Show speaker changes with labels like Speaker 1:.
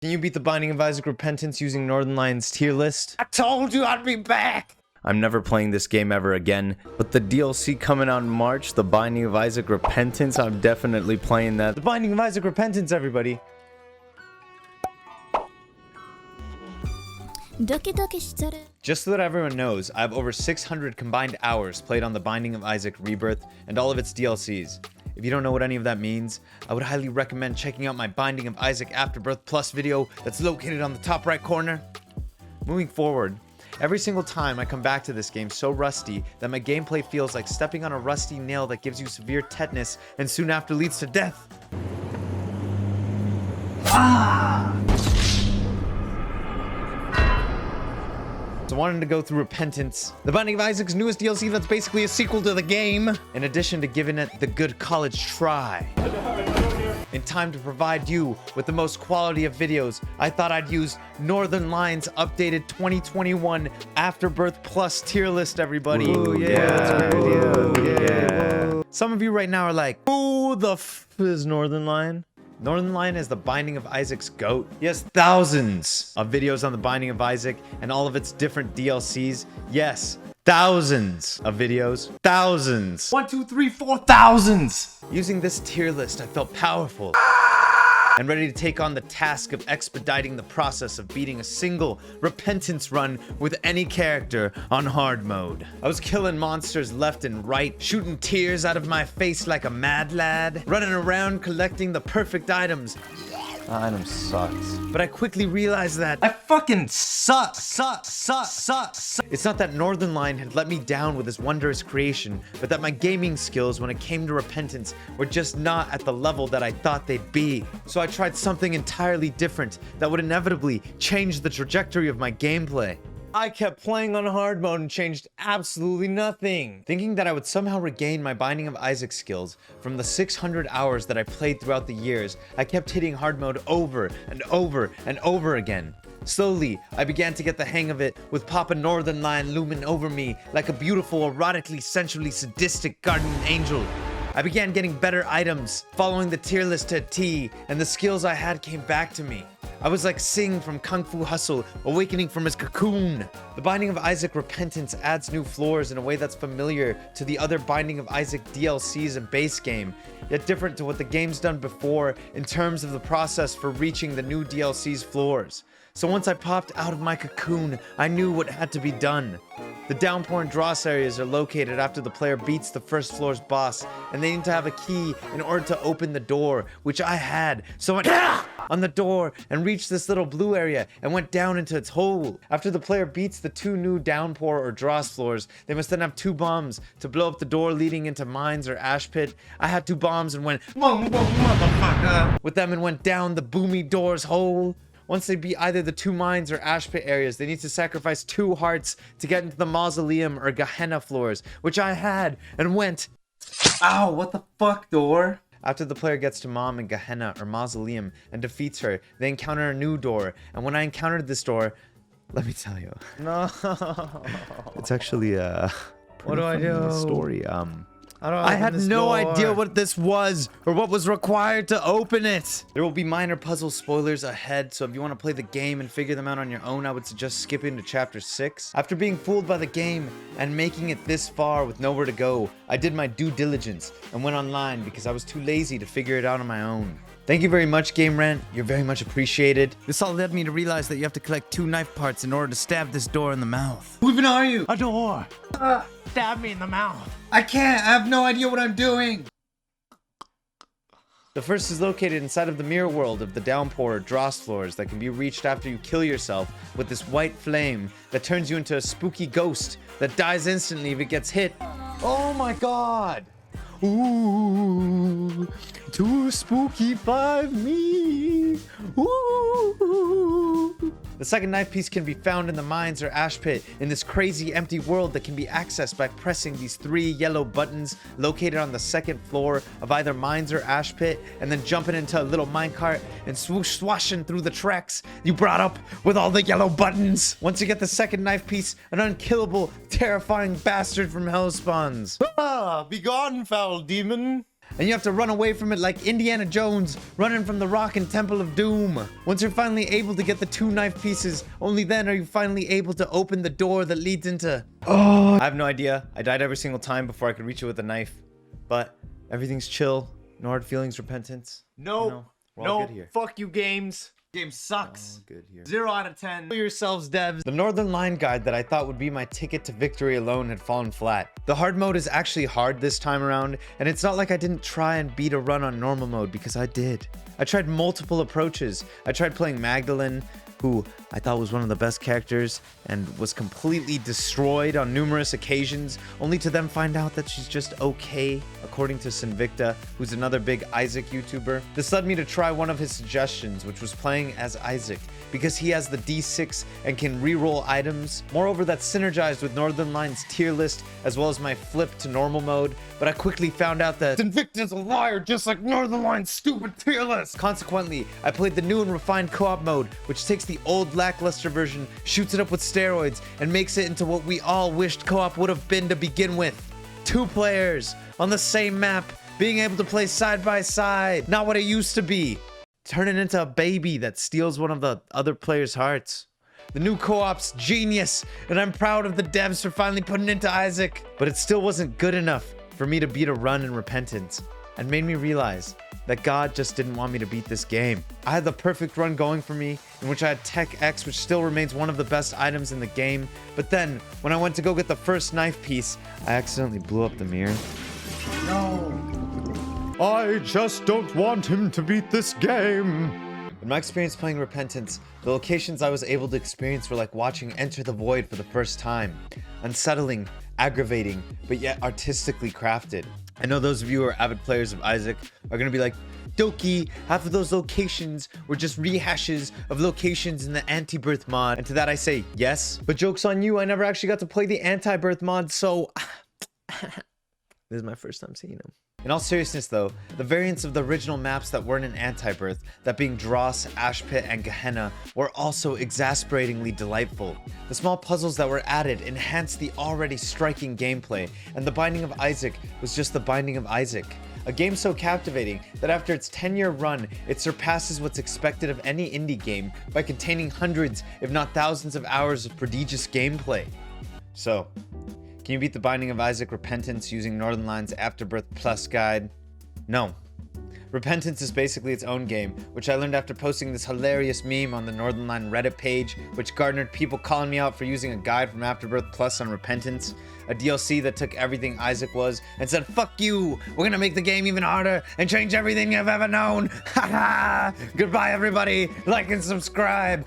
Speaker 1: Can you beat the Binding of Isaac Repentance using Northernlion's tier list?
Speaker 2: I told you I'd be back!
Speaker 1: I'm never playing this game ever again, but the DLC coming out in March, the Binding of Isaac Repentance, I'm definitely playing that. The Binding of Isaac Repentance, everybody! Just so that everyone knows, I have over 600 combined hours played on the Binding of Isaac Rebirth and all of its DLCs. If you don't know what any of that means, I would highly recommend checking out my Binding of Isaac Afterbirth Plus video that's located on the top right corner. Moving forward, every single time I come back to this game so rusty that my gameplay feels like stepping on a rusty nail that gives you severe tetanus and soon after leads to death. So wanting to go through Repentance, the Binding of Isaac's newest DLC that's basically a sequel to the game, in addition to giving it the good college try. In time to provide you with the most quality of videos, I thought I'd use Northernlion's updated 2021 Afterbirth Plus tier list, everybody.
Speaker 2: Ooh, yeah, that's a great idea.
Speaker 1: Yeah. Some of you right now are like, who the f is Northernlion? Northernlion is the Binding of Isaac's GOAT. He has thousands of videos on the Binding of Isaac and all of its different DLCs. Yes, thousands of videos. Thousands.
Speaker 2: 1, 2, 3, 4 thousands!
Speaker 1: Using this tier list, I felt powerful and ready to take on the task of expediting the process of beating a single repentance run with any character on hard mode. I was killing monsters left and right, shooting tears out of my face like a mad lad, running around collecting the perfect items.
Speaker 2: That item sucks.
Speaker 1: But I quickly realized that
Speaker 2: I fucking suck.
Speaker 1: it's not that Northernlion had let me down with his wondrous creation, but that my gaming skills when it came to Repentance were just not at the level that I thought they'd be. So I tried something entirely different that would inevitably change the trajectory of my gameplay. I kept playing on hard mode and changed absolutely nothing. Thinking that I would somehow regain my Binding of Isaac skills from the 600 hours that I played throughout the years, I kept hitting hard mode over and over and over again. Slowly, I began to get the hang of it, with Papa Northernlion looming over me like a beautiful, erotically, sensually sadistic guardian angel. I began getting better items, following the tier list to a T, and the skills I had came back to me. I was like Sing from Kung Fu Hustle, awakening from his cocoon. The Binding of Isaac Repentance adds new floors in a way that's familiar to the other Binding of Isaac DLCs and base game, yet different to what the game's done before in terms of the process for reaching the new DLC's floors. So once I popped out of my cocoon, I knew what had to be done. The downpour and dross areas are located after the player beats the first floor's boss, and they need to have a key in order to open the door, which I had. So I on the door and reached this little blue area and went down into its hole. After the player beats the 2 new downpour or dross floors, they must then have 2 bombs to blow up the door leading into mines or ash pit. I had 2 bombs and went with them and went down the boomy door's hole. Once they beat either the 2 mines or ash pit areas, they need to sacrifice 2 hearts to get into the mausoleum or Gehenna floors, which I had and went.
Speaker 2: Ow, what the fuck, door?
Speaker 1: After the player gets to Mom in Gehenna or Mausoleum and defeats her, they encounter a new door. And when I encountered this door, let me tell you.
Speaker 2: No.
Speaker 1: It's actually a
Speaker 2: What do I do?
Speaker 1: story.
Speaker 2: I
Speaker 1: had no idea what this was or what was required to open it. There will be minor puzzle spoilers ahead, so if you want to play the game and figure them out on your own, I would suggest skipping to chapter 6. After being fooled by the game and making it this far with nowhere to go, I did my due diligence and went online because I was too lazy to figure it out on my own. Thank you very much, Game Rant. You're very much appreciated. This all led me to realize that you have to collect 2 knife parts in order to stab this door in the mouth.
Speaker 2: Who even are you?
Speaker 1: A door.
Speaker 2: Stab me in the mouth. I can't. I have no idea what I'm doing.
Speaker 1: The first is located inside of the mirror world of the downpour or dross floors that can be reached after you kill yourself with this white flame that turns you into a spooky ghost that dies instantly if it gets hit. Oh my god! Ooh, too spooky for me. Ooh. The second knife piece can be found in the mines or ash pit in this crazy empty world that can be accessed by pressing these 3 yellow buttons located on the 2nd floor of either mines or ash pit, and then jumping into a little minecart and swashing through the tracks you brought up with all the yellow buttons. Once you get the second knife piece, an unkillable, terrifying bastard from hell spawns.
Speaker 2: Ah, be gone, foul demon.
Speaker 1: and you have to run away from it like Indiana Jones running from the rock and Temple of Doom. Once you're finally able to get the 2 knife pieces, only then are you finally able to open the door that leads into... Oh, I have no idea. I died every single time before I could reach it with a knife. But everything's chill. No hard feelings, repentance.
Speaker 2: No,
Speaker 1: You know, we're all
Speaker 2: no,
Speaker 1: good here.
Speaker 2: fuck you games. Game sucks.
Speaker 1: All good here.
Speaker 2: 0 out of 10.
Speaker 1: Know yourselves, devs. The Northernlion guide that I thought would be my ticket to victory alone had fallen flat. The hard mode is actually hard this time around, and it's not like I didn't try and beat a run on normal mode, because I did. I tried multiple approaches. I tried playing Magdalene, who I thought was one of the best characters and was completely destroyed on numerous occasions, only to then find out that she's just okay, according to Sinvicta, who's another big Isaac YouTuber. This led me to try one of his suggestions, which was playing as Isaac, because he has the D6 and can reroll items. Moreover, that's synergized with Northernlion's tier list, as well as my flip to normal mode, but I quickly found out that Sinvicta's a liar, just like Northernlion's stupid tier list. Consequently, I played the new and refined co-op mode, which takes the old lackluster version, shoots it up with steroids, and makes it into what we all wished co-op would have been to begin with. 2 players on the same map, being able to play side by side. Not what it used to be. Turning into a baby that steals one of the other players' hearts. The new co-op's genius, and I'm proud of the devs for finally putting it into Isaac. But it still wasn't good enough for me to beat a run in repentance, and made me realize that God just didn't want me to beat this game. I had the perfect run going for me, in which I had Tech X, which still remains one of the best items in the game. But then, when I went to go get the first knife piece, I accidentally blew up the mirror.
Speaker 2: No.
Speaker 1: I just don't want him to beat this game. In my experience playing Repentance, the locations I was able to experience were like watching Enter the Void for the first time. Unsettling, aggravating, but yet artistically crafted. I know those of you who are avid players of Isaac are gonna be like, Doki, half of those locations were just rehashes of locations in the Anti-Birth mod. And to that I say, yes, but joke's on you, I never actually got to play the Anti-Birth mod, so this is my first time seeing them. In all seriousness though, the variants of the original maps that weren't in Anti-Birth, that being Dross, Ashpit, and Gehenna, were also exasperatingly delightful. The small puzzles that were added enhanced the already striking gameplay, and The Binding of Isaac was just The Binding of Isaac. A game so captivating that after its 10-year run, it surpasses what's expected of any indie game by containing hundreds, if not thousands of hours of prodigious gameplay. So, can you beat The Binding of Isaac Repentance using Northernlion's Afterbirth Plus guide? No. Repentance is basically its own game, which I learned after posting this hilarious meme on the Northernlion Reddit page, which garnered people calling me out for using a guide from Afterbirth Plus on Repentance, a DLC that took everything Isaac was and said, fuck you, we're gonna make the game even harder and change everything you've ever known. Haha! Goodbye everybody, like and subscribe.